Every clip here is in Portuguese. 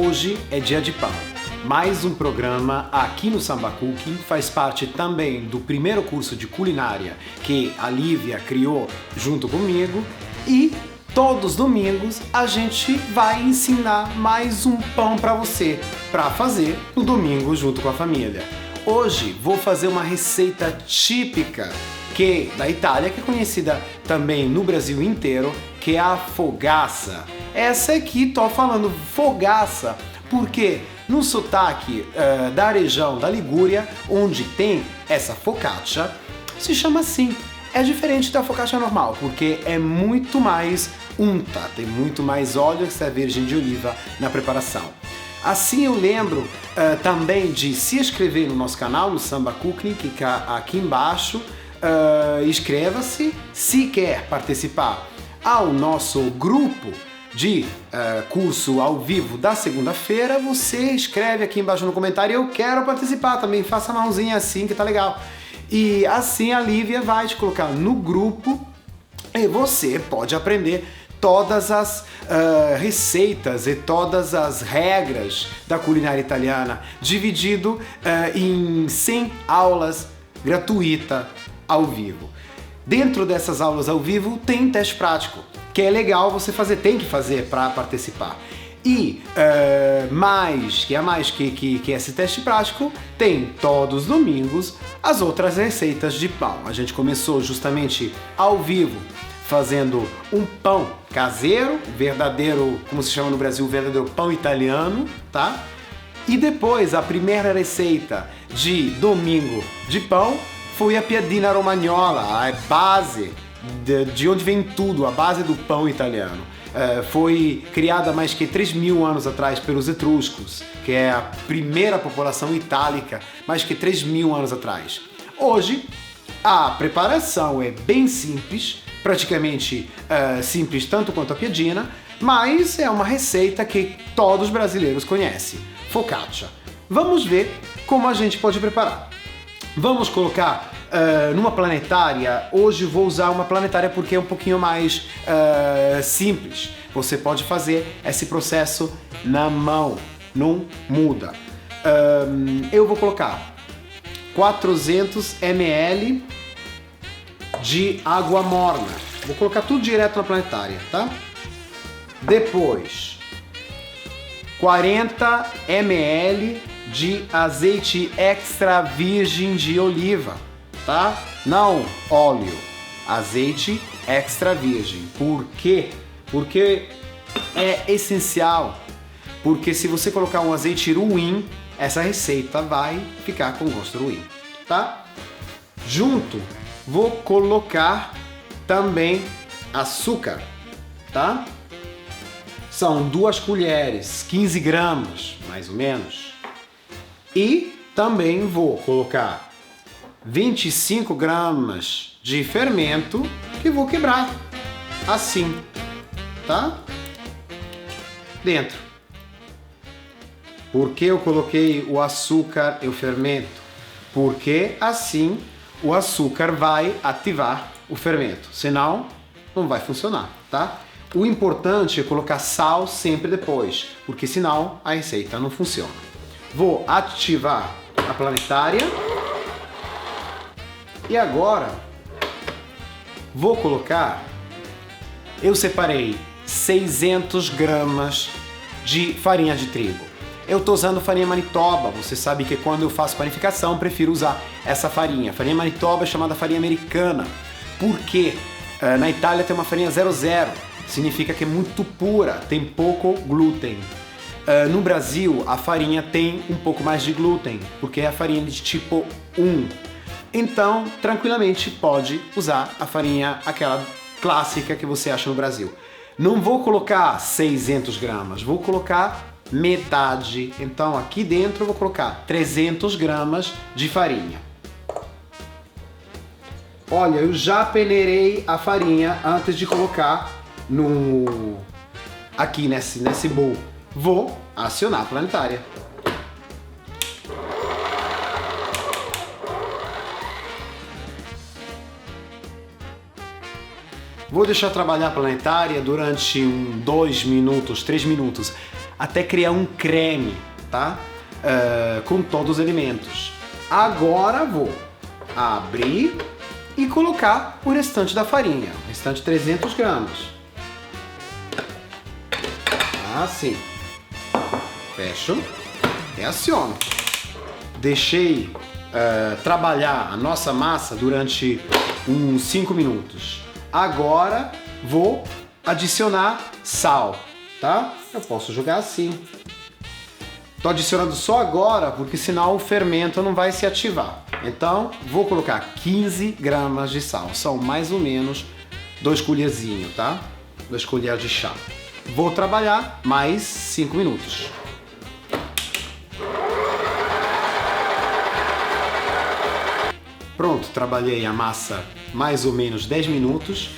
Hoje é dia de pão. Mais um programa aqui no Samba Cooking, faz parte também do primeiro curso de culinária que a Lívia criou junto comigo, e todos os domingos a gente vai ensinar mais um pão para você, para fazer no domingo junto com a família. Hoje vou fazer uma receita típica da Itália, que é conhecida também no Brasil inteiro, que é a fogaça. Essa aqui tô falando fogaça porque no sotaque da região da Ligúria, onde tem essa focaccia, se chama assim. É diferente da focaccia normal, porque é muito mais unta, tem muito mais óleo extra virgem de oliva na preparação. Assim eu lembro também de se inscrever no nosso canal, no Samba Cooking, que está aqui embaixo. Inscreva-se se quer participar ao nosso grupo de curso ao vivo da segunda-feira. Você escreve aqui embaixo no comentário: eu quero participar também, faça a mãozinha assim que tá legal. E assim a Lívia vai te colocar no grupo e você pode aprender todas as receitas e todas as regras da culinária italiana, dividido em 100 aulas gratuitas ao vivo. Dentro dessas aulas ao vivo tem teste prático, que é legal você fazer, tem que fazer para participar. E mais que esse teste prático, tem todos os domingos as outras receitas de pão. A gente começou justamente ao vivo fazendo um pão caseiro, verdadeiro, como se chama no Brasil, verdadeiro pão italiano, tá? E depois a primeira receita de domingo de pão foi a piadina romagnola, a base de onde vem tudo, a base do pão italiano. Foi criada mais que 3.000 anos atrás pelos etruscos, que é a primeira população itálica, mais que 3.000 anos atrás. Hoje, a preparação é bem simples, praticamente simples tanto quanto a piadina, mas é uma receita que todos os brasileiros conhecem, focaccia. Vamos ver como a gente pode preparar. Vamos colocar numa planetária. Hoje vou usar uma planetária porque é um pouquinho mais simples. Você pode fazer esse processo na mão, não muda. Eu vou colocar 400 ml de água morna. Vou colocar tudo direto na planetária, tá? Depois, 40 ml de azeite extra virgem de oliva, tá? Não óleo, azeite extra virgem. Por quê? Porque é essencial. Porque se você colocar um azeite ruim, essa receita vai ficar com gosto ruim, tá? Junto, vou colocar também açúcar, tá? São 2 colheres, 15 gramas, mais ou menos. E também vou colocar 25 gramas de fermento que vou quebrar assim, tá? Dentro. Por que eu coloquei o açúcar e o fermento? Porque assim o açúcar vai ativar o fermento, senão não vai funcionar, tá? O importante é colocar sal sempre depois, porque senão a receita não funciona. Vou ativar a planetária e agora vou colocar, eu separei 600 gramas de farinha de trigo. Eu estou usando farinha Manitoba, você sabe que quando eu faço panificação prefiro usar essa farinha. Farinha Manitoba é chamada farinha americana, porque na Itália tem uma farinha 00, significa que é muito pura, tem pouco glúten. No Brasil, a farinha tem um pouco mais de glúten, porque é a farinha de tipo 1. Então, tranquilamente pode usar a farinha, aquela clássica que você acha no Brasil. Não vou colocar 600 gramas, vou colocar metade. Então, aqui dentro eu vou colocar 300 gramas de farinha. Olha, eu já peneirei a farinha antes de colocar aqui nesse bowl. Vou acionar a planetária. Vou deixar trabalhar a planetária durante 2 minutos, 3 minutos. até criar um creme, tá? Com todos os elementos. Agora vou abrir e colocar o restante da farinha, o restante 300 gramas. Assim. Fecho e aciono. Deixei trabalhar a nossa massa durante uns 5 minutos. Agora vou adicionar sal, tá? Eu posso jogar assim. Tô adicionando só agora porque senão o fermento não vai se ativar. Então vou colocar 15 gramas de sal. São mais ou menos 2 colherzinhos, tá? 2 colheres de chá. Vou trabalhar mais 5 minutos. Pronto, trabalhei a massa mais ou menos 10 minutos.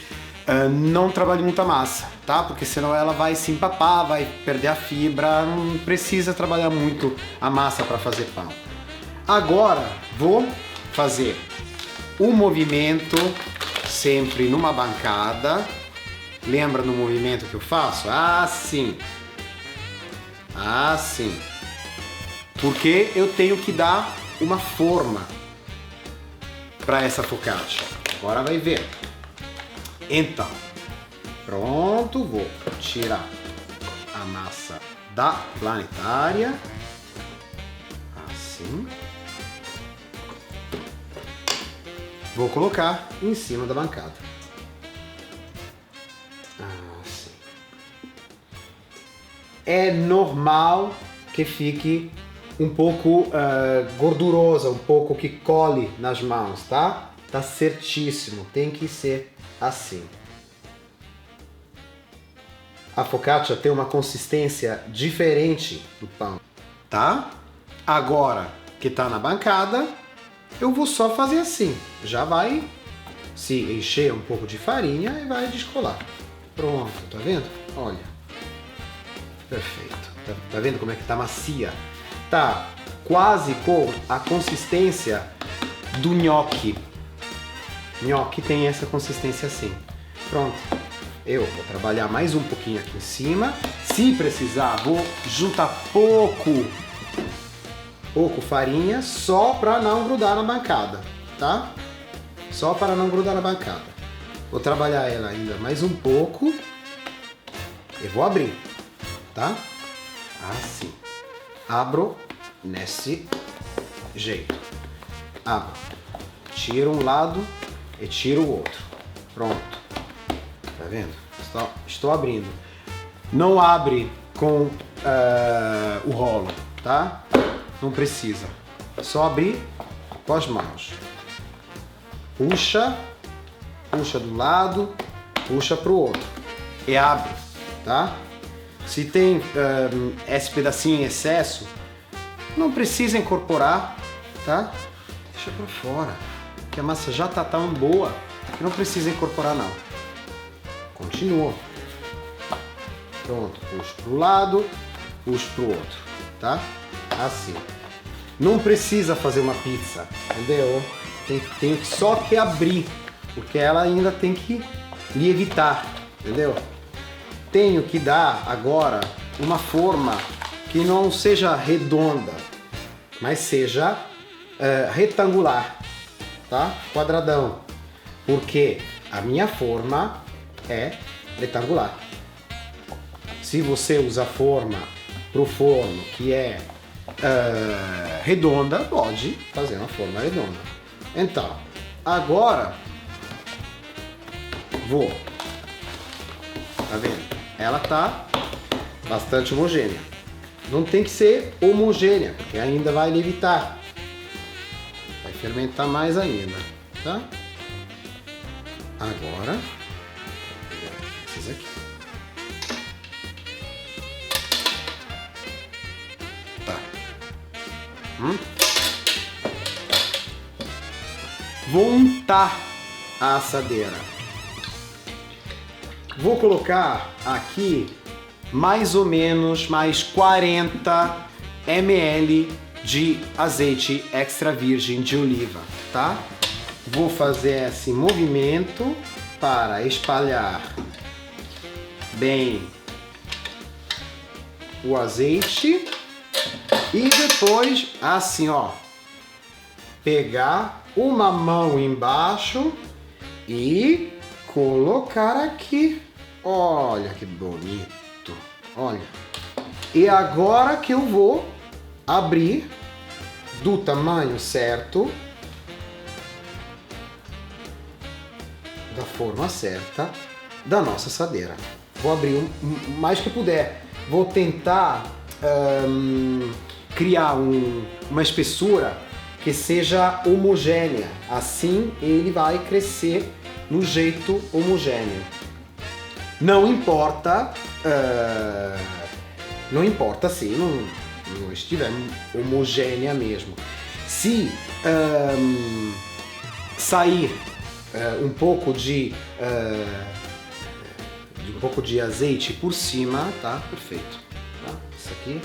Não trabalhe muita massa, tá? Porque senão ela vai se empapar, vai perder a fibra. Não precisa trabalhar muito a massa para fazer pão. Agora vou fazer um movimento sempre numa bancada. Lembra do movimento que eu faço? Assim. Assim. Porque eu tenho que dar uma forma para essa focaccia. Agora vai ver. Então, pronto, vou tirar a massa da planetária. Assim. Vou colocar em cima da bancada. Assim. É normal que fique um pouco gordurosa, um pouco que cole nas mãos, tá? Tá certíssimo, tem que ser assim. A focaccia tem uma consistência diferente do pão, tá? Agora que tá na bancada, eu vou só fazer assim. Já vai se encher um pouco de farinha e vai descolar. Pronto, tá vendo? Olha. Perfeito. Tá vendo como é que tá macia? Tá quase com a consistência do nhoque. Nhoque tem essa consistência assim. Pronto. Eu vou trabalhar mais um pouquinho aqui em cima. Se precisar, vou juntar pouco farinha só para não grudar na bancada, tá? Só para não grudar na bancada. Vou trabalhar ela ainda mais um pouco. E vou abrir, tá? Assim. Abro nesse jeito. Abro. Tiro um lado e tiro o outro. Pronto. Tá vendo? Estou abrindo. Não abre com o rolo, tá? Não precisa. É só abrir com as mãos. Puxa. Puxa do lado. Puxa pro outro. E abre, tá? Se tem esse pedacinho em excesso, não precisa incorporar, tá? Deixa pra fora, que a massa já tá tão boa que não precisa incorporar não. Continua. Pronto, puxo pro lado, puxo pro outro, tá? Assim. Não precisa fazer uma pizza, entendeu? Tenho só que abrir, porque ela ainda tem que levitar, entendeu? Tenho que dar agora uma forma que não seja redonda, mas seja retangular, tá? Quadradão, porque a minha forma é retangular. Se você usa forma para o forno que é redonda, pode fazer uma forma redonda. Então, agora vou, tá vendo? Ela tá bastante homogênea. Não tem que ser homogênea, porque ainda vai levitar. Vai fermentar mais ainda, tá? Agora, esses aqui. Tá. Vou untar a assadeira. Vou colocar aqui mais ou menos mais 40 ml de azeite extra virgem de oliva, tá? Vou fazer esse movimento para espalhar bem o azeite e depois, assim, ó, pegar uma mão embaixo e colocar aqui. Olha que bonito, olha. E agora que eu vou abrir do tamanho certo, da forma certa da nossa assadeira. Vou abrir o mais que puder. Vou tentar criar uma espessura que seja homogênea. Assim ele vai crescer no jeito homogêneo. Não importa se não estiver homogênea mesmo. Se sair um pouco de azeite por cima, tá? Perfeito. Tá? Isso aqui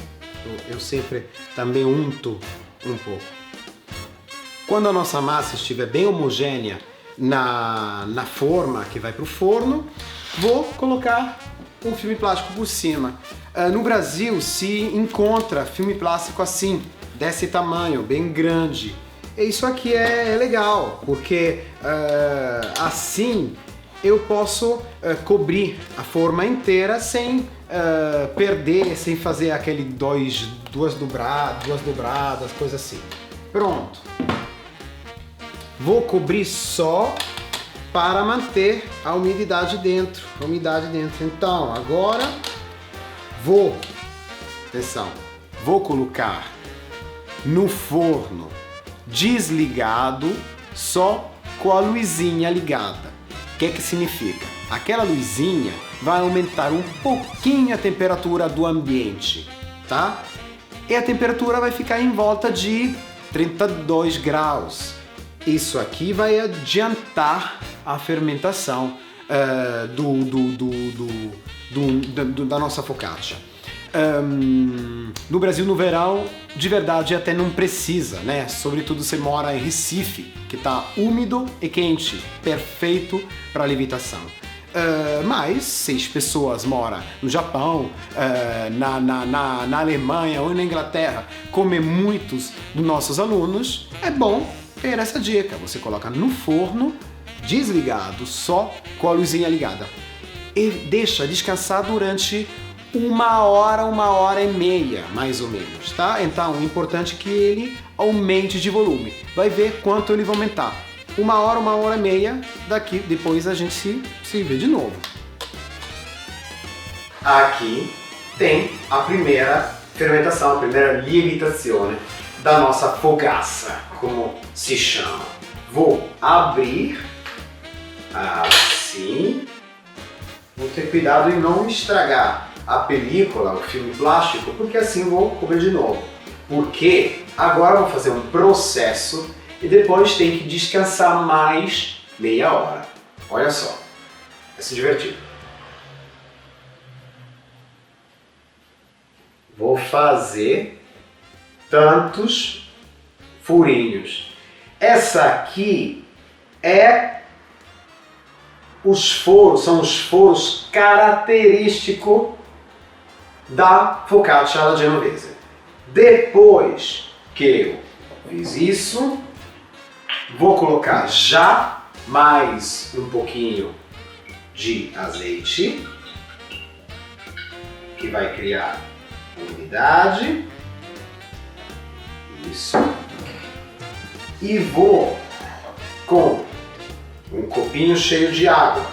eu sempre também unto um pouco. Quando a nossa massa estiver bem homogênea na forma que vai para o forno, vou colocar um filme plástico por cima. No Brasil se encontra filme plástico assim, desse tamanho, bem grande. E isso aqui é legal, porque assim eu posso cobrir a forma inteira sem perder, sem fazer aquele duas dobradas, coisa assim. Pronto. Vou cobrir só para manter a umidade dentro. Então, agora vou colocar no forno desligado, só com a luzinha ligada. O que significa? Aquela luzinha vai aumentar um pouquinho a temperatura do ambiente, tá? E a temperatura vai ficar em volta de 32 graus. Isso aqui vai adiantar a fermentação da nossa focaccia. No Brasil, no verão, de verdade até não precisa, né? Sobretudo se mora em Recife, que está úmido e quente, perfeito para levitação. Mas se as pessoas moram no Japão, na Alemanha ou na Inglaterra, como muitos dos nossos alunos, é bom ter essa dica. Você coloca no forno, desligado, só com a luzinha ligada. E deixa descansar durante uma hora e meia, mais ou menos, tá? Então, o importante é que ele aumente de volume. Vai ver quanto ele vai aumentar. Uma hora e meia, daqui depois a gente se vê de novo. Aqui tem a primeira fermentação, a primeira lievitazione da nossa fogaça, como se chama. Vou abrir assim. Vou ter cuidado em não estragar a película, o filme plástico, porque assim vou cobrir de novo. Porque agora eu vou fazer um processo e depois tem que descansar mais meia hora. Olha só, é se divertir. Vou fazer tantos furinhos. Essa aqui são os furos característicos da focaccia alla genovese. Depois que eu fiz isso, vou colocar já mais um pouquinho de azeite, que vai criar umidade. Isso. E vou com um copinho cheio de água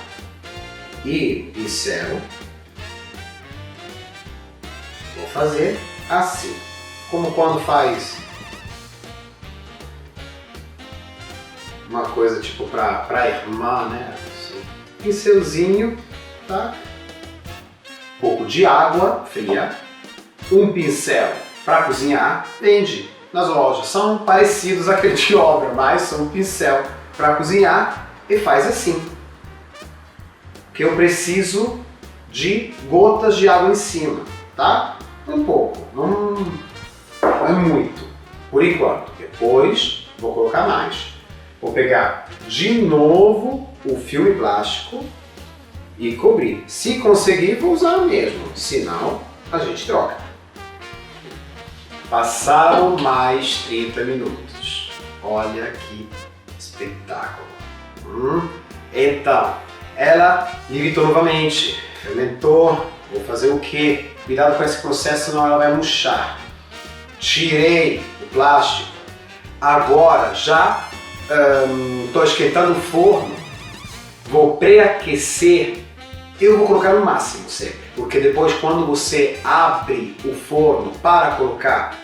e pincel. Vou fazer assim, como quando faz uma coisa tipo pra irmã, né? Assim. Pincelzinho, tá? Um pouco de água fria, um pincel para cozinhar, vende nas lojas. São parecidos àquele de obra, mas são um pincel para cozinhar e faz assim. Que eu preciso de gotas de água em cima, tá? Um pouco, não é muito, por enquanto. Depois vou colocar mais. Vou pegar de novo o filme plástico e cobrir. Se conseguir, vou usar o mesmo, senão a gente troca. Passaram mais 30 minutos. Olha que espetáculo. Então, ela levitou novamente, fermentou. Vou fazer o quê? Cuidado com esse processo, senão ela vai murchar. Tirei o plástico. Agora já estou esquentando o forno. Vou pré-aquecer. Eu vou colocar no máximo sempre, porque depois quando você abre o forno para colocar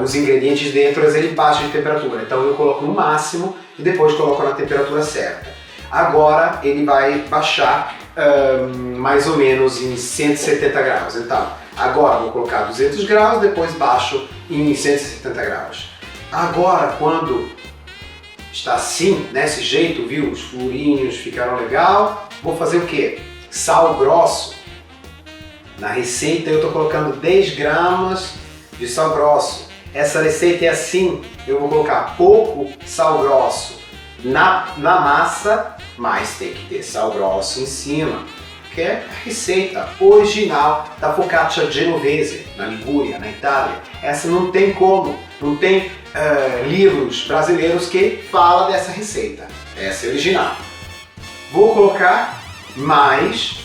os ingredientes dentro, ele baixa de temperatura. Então eu coloco no máximo e depois coloco na temperatura certa. Agora ele vai baixar mais ou menos em 170 graus. Então agora vou colocar 200 graus, depois baixo em 170 graus. Agora quando está assim, desse jeito, viu? Os furinhos ficaram legal. Vou fazer o quê? Sal grosso. Na receita eu estou colocando 10 gramas de sal grosso. Essa receita é assim, eu vou colocar pouco sal grosso na massa, mas tem que ter sal grosso em cima, que é a receita original da focaccia genovese, na Ligúria, na Itália. Essa não tem como, não tem livros brasileiros que falam dessa receita. Essa é a original. Vou colocar mais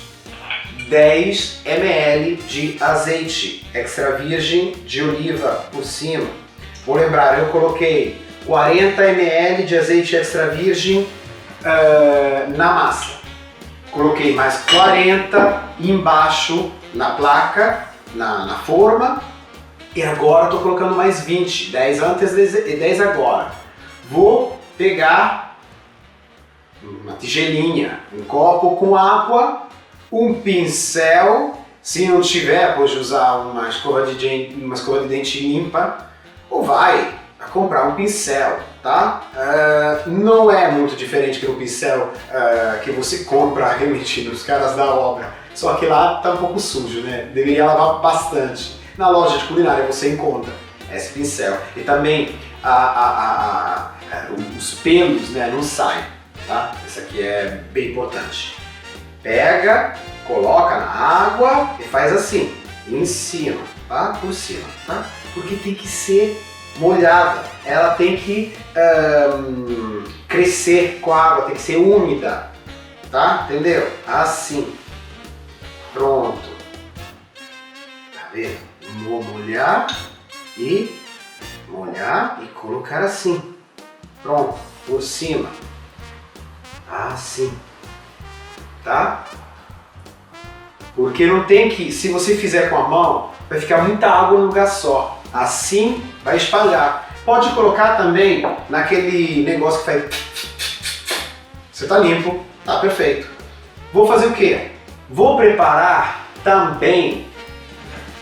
10 ml de azeite extra virgem de oliva por cima. Vou lembrar, eu coloquei 40 ml de azeite extra virgem na massa. Coloquei mais 40 embaixo na placa, na forma, e agora estou colocando mais 20, 10 antes e 10 agora. Vou pegar uma tigelinha, um copo com água, um pincel, se não tiver, pode usar uma escova de dente limpa, ou vai comprar um pincel, tá? Não é muito diferente que o pincel que você compra realmente nos caras da obra, só que lá tá um pouco sujo, né? Deveria lavar bastante. Na loja de culinária você encontra esse pincel e também os pelos, né, não saem, tá? Isso aqui é bem importante. Pega, coloca na água e faz assim, em cima, tá? Por cima, tá? Porque tem que ser molhada, ela tem que crescer com a água, tem que ser úmida, tá? Entendeu? Assim. Pronto. Tá vendo? Vou molhar e colocar assim. Pronto, por cima. Assim. Tá? Porque não tem que, se você fizer com a mão, vai ficar muita água no lugar só. Assim vai espalhar. Pode colocar também naquele negócio que faz. Você tá limpo, tá perfeito. Vou fazer o quê? Vou preparar também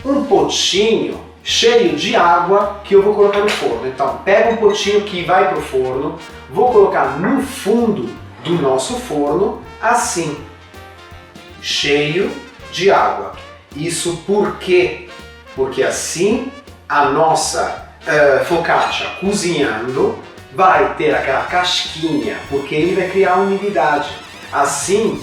um potinho cheio de água que eu vou colocar no forno. Então, pega um potinho que vai pro forno, vou colocar no fundo do nosso forno, assim, cheio de água. Isso por quê? Porque assim a nossa focaccia cozinhando vai ter aquela casquinha, porque ele vai criar umidade. Assim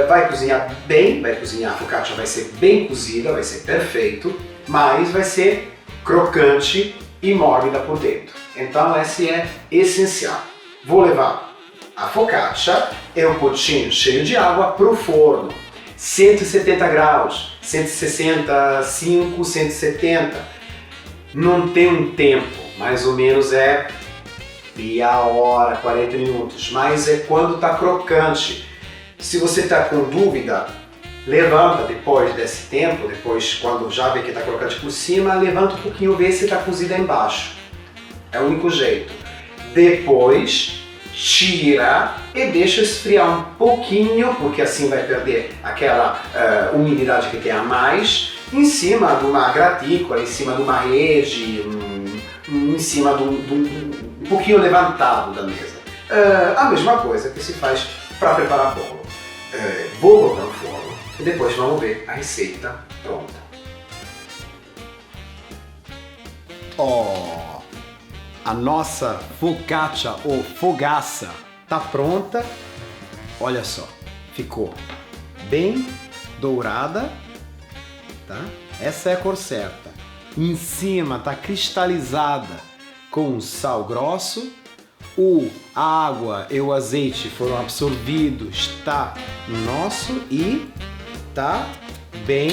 vai cozinhar bem, a focaccia vai ser bem cozida, vai ser perfeito, mas vai ser crocante e mórbida por dentro. Então esse é essencial. Vou levar a focaccia e um potinho cheio de água para o forno. 170 graus, 165, 170. Não tem um tempo, mais ou menos é meia hora, 40 minutos, mas é quando está crocante. Se você está com dúvida, levanta depois desse tempo, depois quando já vê que está crocante por cima, levanta um pouquinho, vê se está cozida embaixo. É o único jeito. Depois tira e deixa esfriar um pouquinho, porque assim vai perder aquela umidade que tem a mais, em cima de uma gratícula, em cima de uma rede, em cima de um pouquinho levantado da mesa. A mesma coisa que se faz para preparar bolo. Vou botar no forno e depois vamos ver a receita pronta. A nossa focaccia ou fogaça tá pronta. Olha só, ficou bem dourada, tá? Essa é a cor certa. em cima está cristalizada com sal grosso, a água e o azeite foram absorvidos, está no nosso e está bem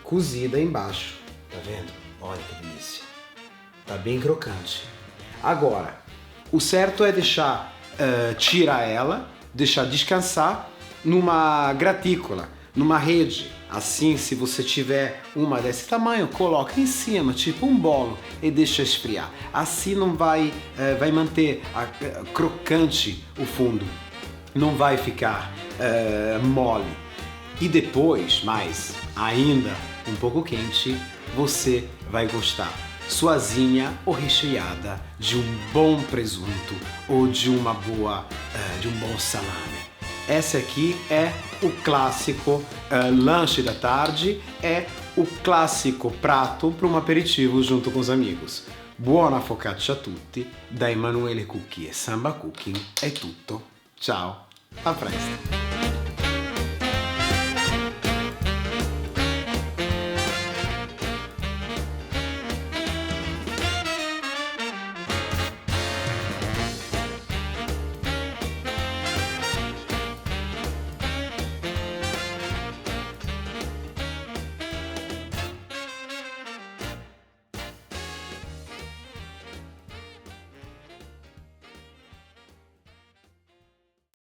cozida embaixo. Tá vendo? Olha que delícia. Tá bem crocante. Agora, o certo é deixar, tirar ela, deixar descansar numa gratícula, numa rede. Assim, se você tiver uma desse tamanho, coloca em cima, tipo um bolo, e deixa esfriar. Assim não vai manter crocante o fundo, não vai ficar mole. E depois, mais ainda um pouco quente, você vai gostar suazinha ou recheada de um bom presunto ou de um bom salame. Esse aqui é o clássico lanche da tarde, é o clássico prato para um aperitivo junto com os amigos. Buona focaccia a tutti, da Emanuele Cucchi e Samba Cooking è tutto. Ciao, a presto!